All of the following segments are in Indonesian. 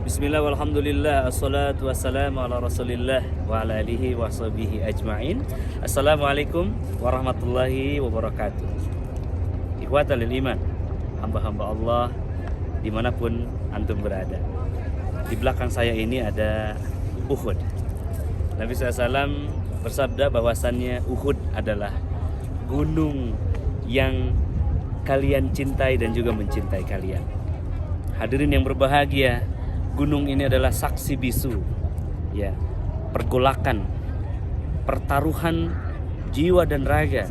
Bismillah walhamdulillah assalatu wassalamu ala rasulillah wa ala alihi wa sahbihi ajma'in. Assalamualaikum warahmatullahi wabarakatuh. Ikhwatal iman, hamba-hamba Allah dimanapun antum berada. Di belakang saya ini ada Uhud. Nabi SAW bersabda bahwasannya Uhud adalah gunung yang kalian cintai dan juga mencintai kalian. Hadirin yang berbahagia, gunung ini adalah saksi bisu, ya, pergolakan, pertaruhan jiwa dan raga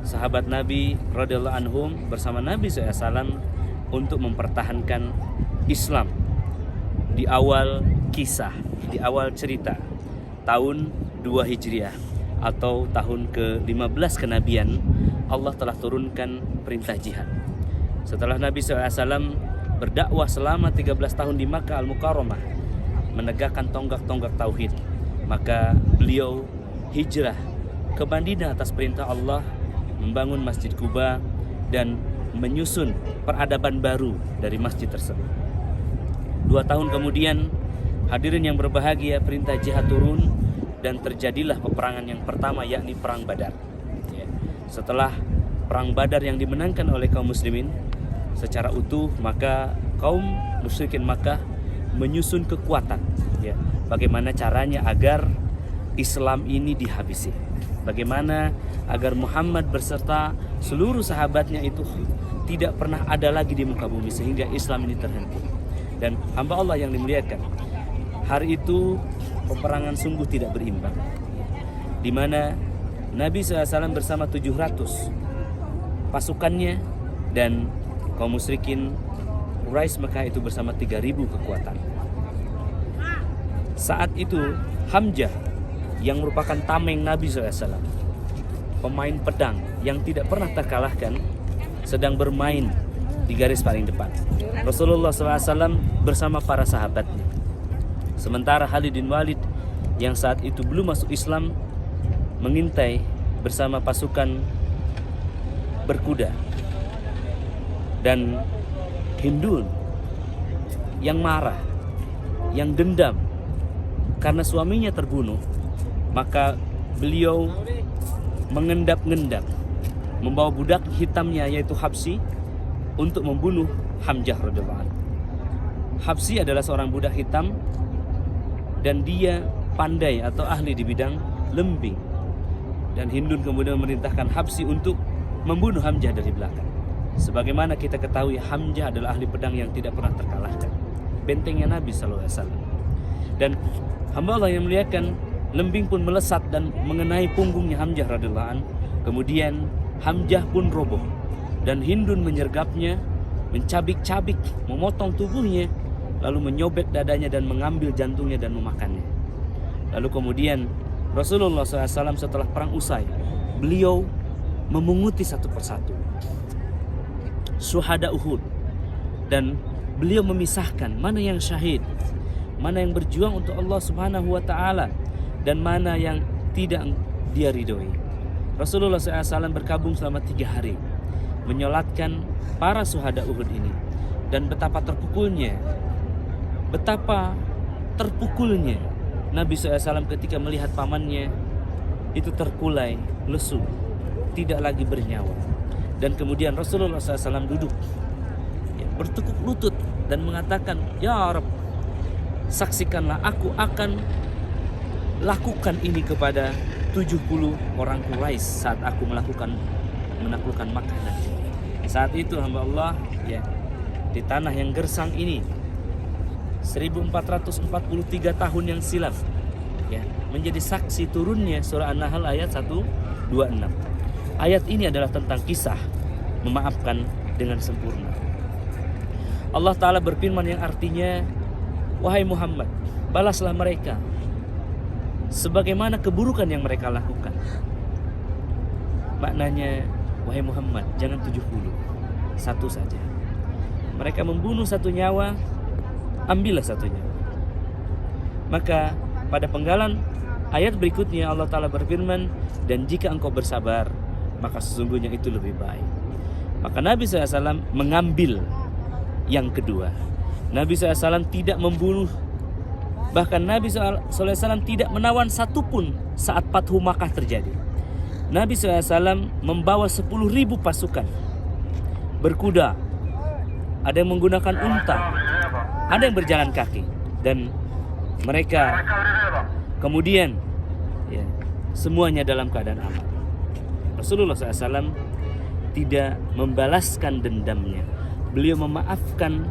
sahabat Nabi radhiyallahu anhum bersama Nabi SAW untuk mempertahankan Islam di awal kisah, di awal cerita tahun 2 Hijriah atau tahun ke-15 kenabian. Allah telah turunkan perintah jihad. Setelah Nabi SAW berdakwah selama 13 tahun di Makkah Al-Mukarramah, menegakkan tonggak-tonggak tauhid, maka beliau hijrah ke Madinah atas perintah Allah, membangun Masjid Quba dan menyusun peradaban baru dari masjid tersebut. 2 tahun kemudian, hadirin yang berbahagia, perintah jihad turun dan terjadilah peperangan yang pertama, yakni Perang Badar. Setelah Perang Badar yang dimenangkan oleh kaum muslimin secara utuh, maka kaum musyrikin Makkah menyusun kekuatan, ya, bagaimana caranya agar Islam ini dihabisi, bagaimana agar Muhammad beserta seluruh sahabatnya itu tidak pernah ada lagi di muka bumi sehingga Islam ini terhenti. Dan hamba Allah yang dimuliakan, hari itu peperangan sungguh tidak berimbang, di mana Nabi SAW bersama 700 pasukannya dan kaum musyrikin Quraisy Mekah itu bersama 3.000 kekuatan. Saat itu Hamzah yang merupakan tameng Nabi SAW, pemain pedang yang tidak pernah terkalahkan, sedang bermain di garis paling depan. Rasulullah SAW bersama para sahabatnya. Sementara Khalid bin Walid yang saat itu belum masuk Islam mengintai bersama pasukan berkuda. Dan Hindun yang marah, yang dendam karena suaminya terbunuh, maka beliau mengendap-ngendap membawa budak hitamnya yaitu Habsyi untuk membunuh Hamzah radhiyallahu anhu. Habsyi adalah seorang budak hitam dan dia pandai atau ahli di bidang lembing. Dan Hindun kemudian memerintahkan Habsyi untuk membunuh Hamzah dari belakang. Sebagaimana kita ketahui, Hamzah adalah ahli pedang yang tidak pernah terkalahkan, bentengnya Nabi SAW. Dan hamba Allah yang muliakan, lembing pun melesat dan mengenai punggungnya Hamzah radhiyallahu anhu. Kemudian Hamzah pun roboh dan Hindun menyergapnya, mencabik-cabik, memotong tubuhnya, lalu menyobek dadanya dan mengambil jantungnya dan memakannya. Lalu kemudian Rasulullah SAW setelah perang usai, beliau memunguti satu persatu syuhada Uhud dan beliau memisahkan mana yang syahid, mana yang berjuang untuk Allah Subhanahu wa taala dan mana yang tidak dia ridhoi. Rasulullah SAW berkabung selama 3 hari menyolatkan para syuhada Uhud ini, dan betapa terpukulnya Nabi SAW ketika melihat pamannya itu terkulai, lesu, tidak lagi bernyawa. Dan kemudian Rasulullah SAW duduk, ya, bertekuk lutut dan mengatakan, "Ya Rabb, saksikanlah aku akan lakukan ini kepada 70 orang Quraisy saat aku menaklukkan Makkah nanti." Saat itu hamba Allah, ya, di tanah yang gersang ini 1443 tahun yang silam, ya, menjadi saksi turunnya surah An-Nahl ayat 126. Ayat ini adalah tentang kisah memaafkan dengan sempurna. Allah Ta'ala berfirman yang artinya, "Wahai Muhammad, balaslah mereka sebagaimana keburukan yang mereka lakukan." Maknanya, wahai Muhammad, jangan 70, satu saja. Mereka membunuh 1 nyawa, ambillah 1 nyawa. Maka pada penggalan ayat berikutnya Allah Ta'ala berfirman, "Dan jika engkau bersabar, maka sesungguhnya itu lebih baik." Maka Nabi SAW mengambil yang kedua, Nabi SAW tidak membunuh. Bahkan Nabi SAW tidak menawan satupun saat Fathu Makkah terjadi. Nabi SAW membawa 10.000 pasukan berkuda, ada yang menggunakan unta, ada yang berjalan kaki, dan mereka kemudian ya, semuanya dalam keadaan aman. Rasulullah SAW tidak membalaskan dendamnya. Beliau memaafkan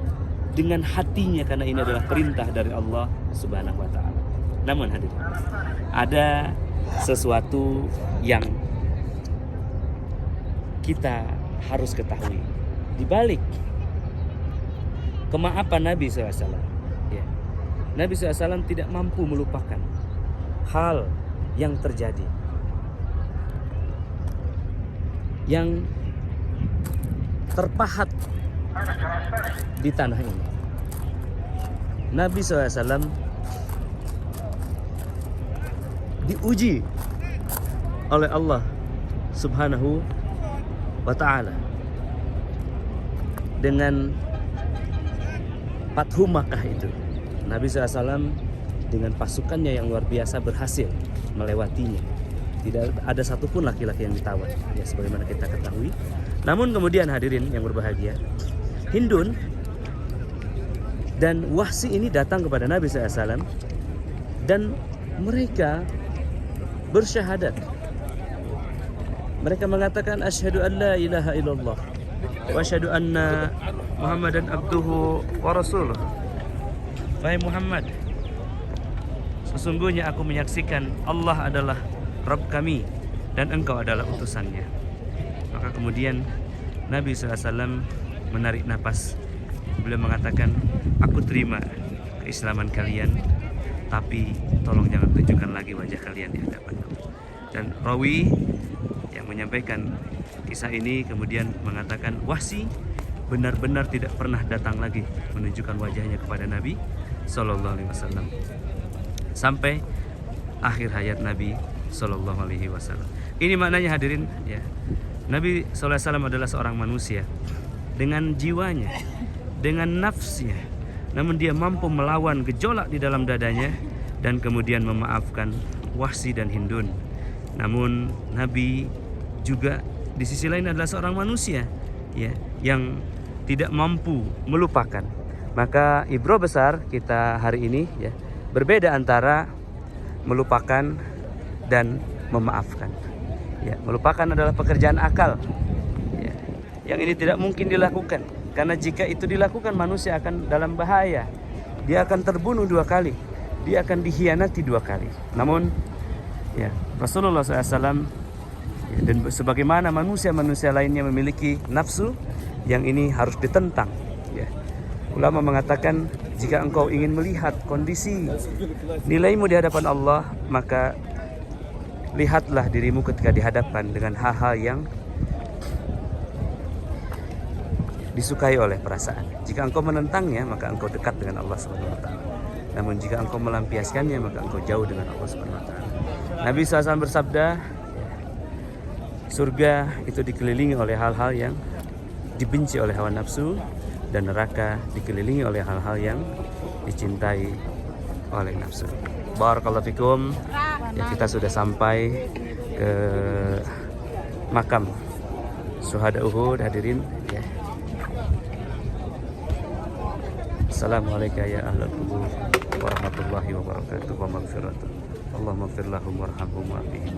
dengan hatinya karena ini adalah perintah dari Allah Subhanahu wa taala. Namun hadirin, ada sesuatu yang kita harus ketahui di balik kemaafan Nabi SAW. Ya. Nabi SAW tidak mampu melupakan hal yang terjadi, yang terpahat di tanah ini. Nabi SAW diuji oleh Allah Subhanahu wa ta'ala dengan Fathu Makkah itu. Nabi SAW dengan pasukannya yang luar biasa berhasil melewatinya. Tidak ada satupun laki-laki yang ditawan, ya sebagaimana kita ketahui. Namun kemudian hadirin yang berbahagia, Hindun dan Wahsy ini datang kepada Nabi SAW dan mereka bersyahadat. Mereka mengatakan asyhadu an la ilaha illallah wa asyhadu anna Muhammadan abduhu wa rasuluh. Wahai Muhammad, sesungguhnya aku menyaksikan Allah adalah Rabb kami dan engkau adalah utusannya. Maka kemudian Nabi SAW menarik napas. Beliau mengatakan, aku terima keislaman kalian, tapi tolong jangan tunjukkan lagi wajah kalian di hadapanku. Dan rawi yang menyampaikan kisah ini kemudian mengatakan Wahsy benar-benar tidak pernah datang lagi menunjukkan wajahnya kepada Nabi Sallallahu Alaihi Wasallam sampai akhir hayat Nabi Sallallahu Alaihi Wasallam. Ini maknanya hadirin ya, Nabi Sallallahu Alaihi Wasallam adalah seorang manusia dengan jiwanya, dengan nafsnya, namun dia mampu melawan gejolak di dalam dadanya dan kemudian memaafkan Wahsy dan Hindun. Namun Nabi juga di sisi lain adalah seorang manusia ya, yang tidak mampu melupakan. Maka ibro besar kita hari ini ya, berbeda antara melupakan dan memaafkan. Ya, melupakan adalah pekerjaan akal ya, yang ini tidak mungkin dilakukan, karena jika itu dilakukan manusia akan dalam bahaya. Dia akan terbunuh 2 kali, dia akan dikhianati 2 kali. Namun ya, Rasulullah SAW ya, dan sebagaimana manusia-manusia lainnya memiliki nafsu yang ini harus ditentang ya. Ulama mengatakan jika engkau ingin melihat kondisi nilaimu di hadapan Allah, maka lihatlah dirimu ketika dihadapkan dengan hal-hal yang disukai oleh perasaan. Jika engkau menentangnya, maka engkau dekat dengan Allah SWT. Namun jika engkau melampiaskannya, maka engkau jauh dengan Allah SWT. Nabi SAW bersabda, surga itu dikelilingi oleh hal-hal yang dibenci oleh hawa nafsu, dan neraka dikelilingi oleh hal-hal yang dicintai oleh nafsu. Barakallahu fikum. Ya, kita sudah sampai ke makam syuhada Uhud hadirin ya. Assalamualaikum ya ahlal qubur warahmatullahi wabarakatuh wa maghfiratuh. Allahumma ighfir lahum warhamhum wa'afihim.